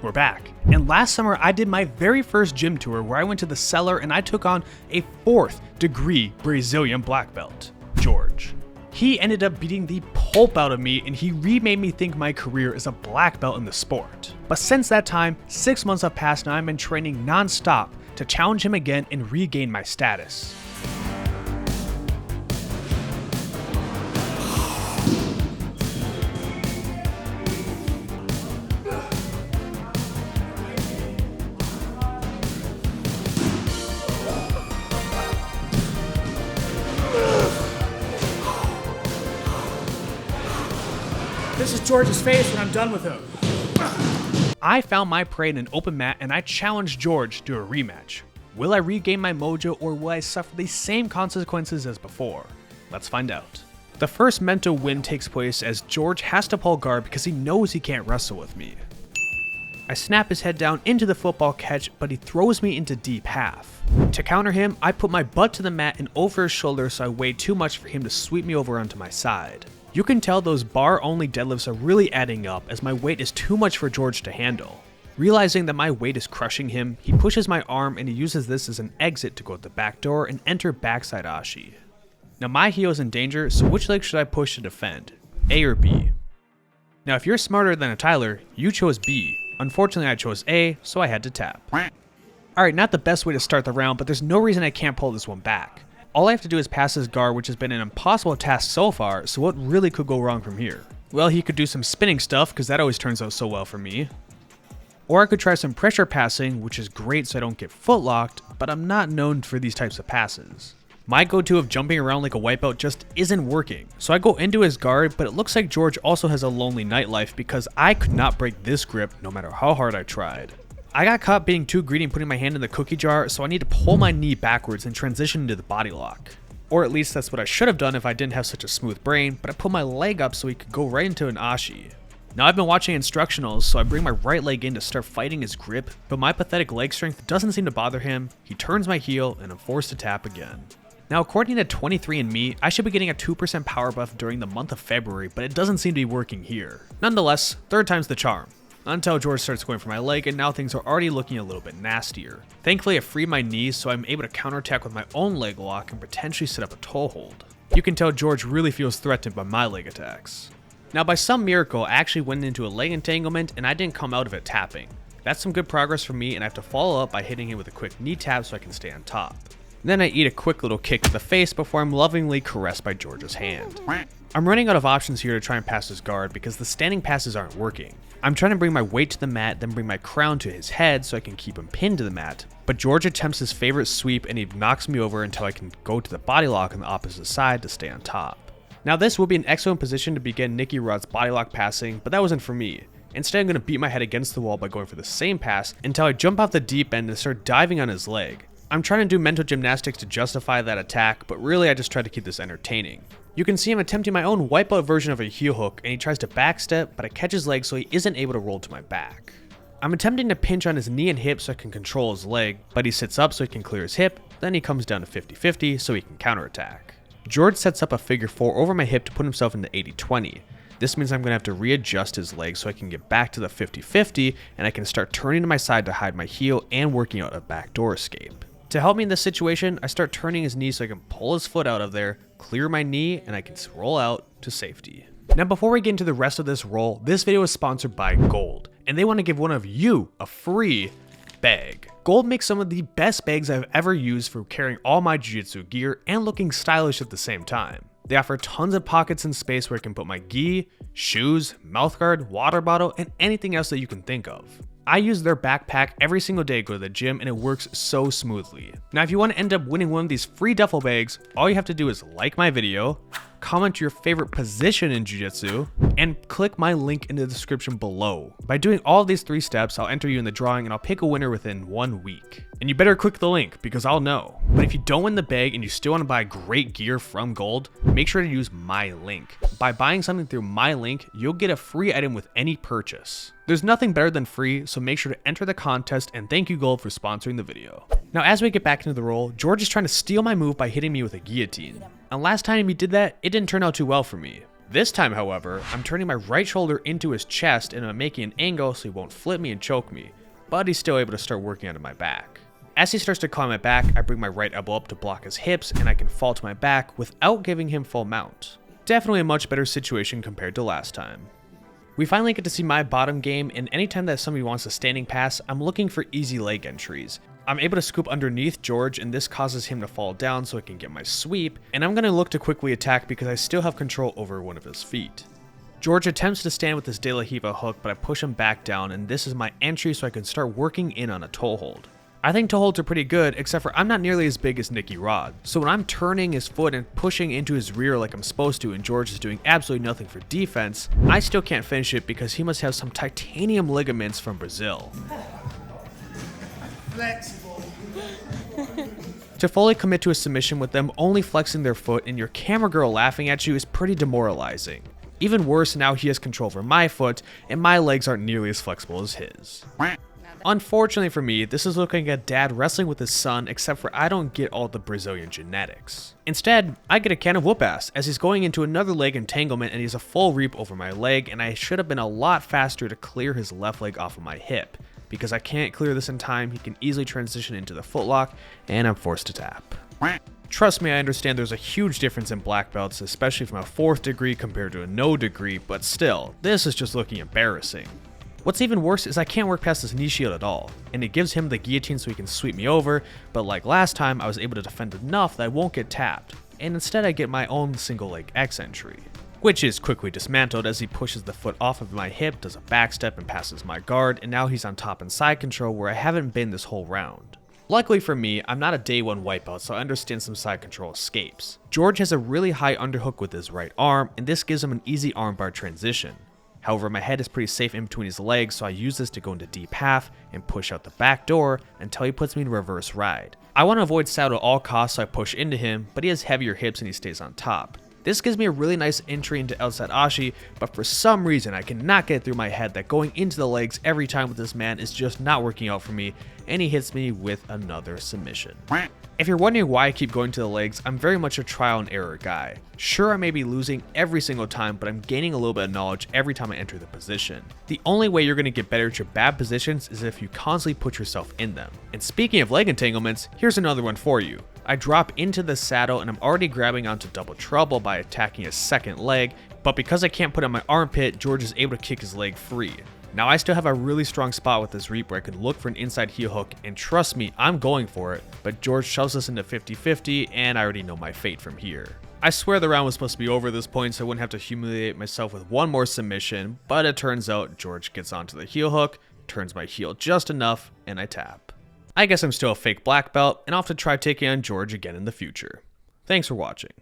We're back. And last summer I did my very first gym tour where I went to the cellar and I took on a 4th degree Brazilian black belt, George. He ended up beating the pulp out of me and he remade me think my career as a black belt in the sport. But since that time, 6 months have passed and I've been training non-stop to challenge him again and regain my status. This is George's face when I'm done with him. I found my prey in an open mat and I challenged George to a rematch. Will I regain my mojo or will I suffer the same consequences as before? Let's find out. The first mental win takes place as George has to pull guard because he knows he can't wrestle with me. I snap his head down into the football catch, but he throws me into deep half. To counter him, I put my butt to the mat and over his shoulder so I weigh too much for him to sweep me over onto my side. You can tell those bar-only deadlifts are really adding up as my weight is too much for George to handle. Realizing that my weight is crushing him, he pushes my arm and he uses this as an exit to go to the back door and enter backside ashi. Now my heel is in danger, so which leg should I push to defend? A or B? Now if you're smarter than a Tyler, you chose B. Unfortunately I chose A, so I had to tap. Alright, not the best way to start the round, but there's no reason I can't pull this one back. All I have to do is pass his guard, which has been an impossible task so far, so what really could go wrong from here? Well, he could do some spinning stuff, because that always turns out so well for me. Or I could try some pressure passing, which is great so I don't get foot locked, but I'm not known for these types of passes. My go-to of jumping around like a wipeout just isn't working, so I go into his guard, but it looks like George also has a lonely nightlife because I could not break this grip no matter how hard I tried. I got caught being too greedy and putting my hand in the cookie jar, so I need to pull my knee backwards and transition into the body lock. Or at least that's what I should have done if I didn't have such a smooth brain, but I put my leg up so he could go right into an ashi. Now I've been watching instructionals, so I bring my right leg in to start fighting his grip, but my pathetic leg strength doesn't seem to bother him. He turns my heel and I'm forced to tap again. Now according to 23andMe, I should be getting a 2% power buff during the month of February, but it doesn't seem to be working here. Nonetheless, third time's the charm. Until George starts going for my leg and now things are already looking a little bit nastier. Thankfully I freed my knees so I'm able to counterattack with my own leg lock and potentially set up a toe hold. You can tell George really feels threatened by my leg attacks. Now by some miracle I actually went into a leg entanglement and I didn't come out of it tapping. That's some good progress for me and I have to follow up by hitting him with a quick knee tap so I can stay on top. Then I eat a quick little kick to the face before I'm lovingly caressed by George's hand. I'm running out of options here to try and pass his guard because the standing passes aren't working. I'm trying to bring my weight to the mat, then bring my crown to his head so I can keep him pinned to the mat, but George attempts his favorite sweep and he knocks me over until I can go to the body lock on the opposite side to stay on top. Now this would be an excellent position to begin Nicky Rod's body lock passing, but that wasn't for me. Instead I'm going to beat my head against the wall by going for the same pass until I jump off the deep end and start diving on his leg. I'm trying to do mental gymnastics to justify that attack, but really I just try to keep this entertaining. You can see him attempting my own wipeout version of a heel hook and he tries to backstep, but I catch his leg so he isn't able to roll to my back. I'm attempting to pinch on his knee and hip so I can control his leg, but he sits up so he can clear his hip, then he comes down to 50-50 so he can counterattack. George sets up a figure 4 over my hip to put himself into 80-20. This means I'm going to have to readjust his leg so I can get back to the 50-50 and I can start turning to my side to hide my heel and working out a backdoor escape. To help me in this situation, I start turning his knee so I can pull his foot out of there, clear my knee, and I can roll out to safety. Now before we get into the rest of this roll, this video is sponsored by Gold, and they want to give one of you a free bag. Gold makes some of the best bags I've ever used for carrying all my jiu-jitsu gear and looking stylish at the same time. They offer tons of pockets and space where I can put my gi, shoes, mouthguard, water bottle, and anything else that you can think of. I use their backpack every single day to go to the gym and it works so smoothly. Now if you want to end up winning one of these free duffel bags, all you have to do is like my video, comment your favorite position in jiu-jitsu, and click my link in the description below. By doing all of these 3 steps, I'll enter you in the drawing and I'll pick a winner within 1 week. And you better click the link because I'll know. But if you don't win the bag and you still want to buy great gear from Gold, make sure to use my link. By buying something through my link, you'll get a free item with any purchase. There's nothing better than free, so make sure to enter the contest and thank you Gold for sponsoring the video. Now as we get back into the roll, George is trying to steal my move by hitting me with a guillotine. And last time he did that, it didn't turn out too well for me. This time, however, I'm turning my right shoulder into his chest and I'm making an angle so he won't flip me and choke me, but he's still able to start working onto my back. As he starts to claw my back, I bring my right elbow up to block his hips and I can fall to my back without giving him full mount. Definitely a much better situation compared to last time. We finally get to see my bottom game, and anytime that somebody wants a standing pass, I'm looking for easy leg entries. I'm able to scoop underneath George, and this causes him to fall down so I can get my sweep, and I'm going to look to quickly attack because I still have control over one of his feet. George attempts to stand with his De La Hiva hook, but I push him back down, and this is my entry so I can start working in on a toe hold. I think toe holds are pretty good, except for I'm not nearly as big as Nicky Rod, so when I'm turning his foot and pushing into his rear like I'm supposed to and George is doing absolutely nothing for defense, I still can't finish it because he must have some titanium ligaments from Brazil. Flexible. To fully commit to a submission with them only flexing their foot and your camera girl laughing at you is pretty demoralizing. Even worse, now he has control over my foot and my legs aren't nearly as flexible as his. Unfortunately for me, this is looking at dad wrestling with his son, except for I don't get all the Brazilian genetics. Instead, I get a can of whoop ass as he's going into another leg entanglement and he's a full reap over my leg, and I should have been a lot faster to clear his left leg off of my hip. Because I can't clear this in time, he can easily transition into the footlock and I'm forced to tap. Trust me, I understand there's a huge difference in black belts, especially from a 4th degree compared to a no degree, but still, this is just looking embarrassing. What's even worse is I can't work past this knee shield at all, and it gives him the guillotine so he can sweep me over, but like last time I was able to defend enough that I won't get tapped, and instead I get my own single leg X entry. Which is quickly dismantled as he pushes the foot off of my hip, does a backstep and passes my guard, and now he's on top and side control where I haven't been this whole round. Luckily for me, I'm not a day 1 white belt, so I understand some side control escapes. George has a really high underhook with his right arm, and this gives him an easy armbar transition. However, my head is pretty safe in between his legs, so I use this to go into deep half and push out the back door until he puts me in reverse ride. I want to avoid saddle at all costs, so I push into him, but he has heavier hips and he stays on top. This gives me a really nice entry into outside Ashi, but for some reason I cannot get through my head that going into the legs every time with this man is just not working out for me, and he hits me with another submission. If you're wondering why I keep going to the legs, I'm very much a trial and error guy. Sure, I may be losing every single time, but I'm gaining a little bit of knowledge every time I enter the position. The only way you're going to get better at your bad positions is if you constantly put yourself in them. And speaking of leg entanglements, here's another one for you. I drop into the saddle and I'm already grabbing onto double trouble by attacking his second leg, but because I can't put on my armpit, George is able to kick his leg free. Now I still have a really strong spot with this reap where I can look for an inside heel hook, and trust me, I'm going for it, but George shoves us into 50-50 and I already know my fate from here. I swear the round was supposed to be over at this point so I wouldn't have to humiliate myself with one more submission, but it turns out George gets onto the heel hook, turns my heel just enough, and I tap. I guess I'm still a fake black belt, and I'll have to try taking on George again in the future. Thanks for watching.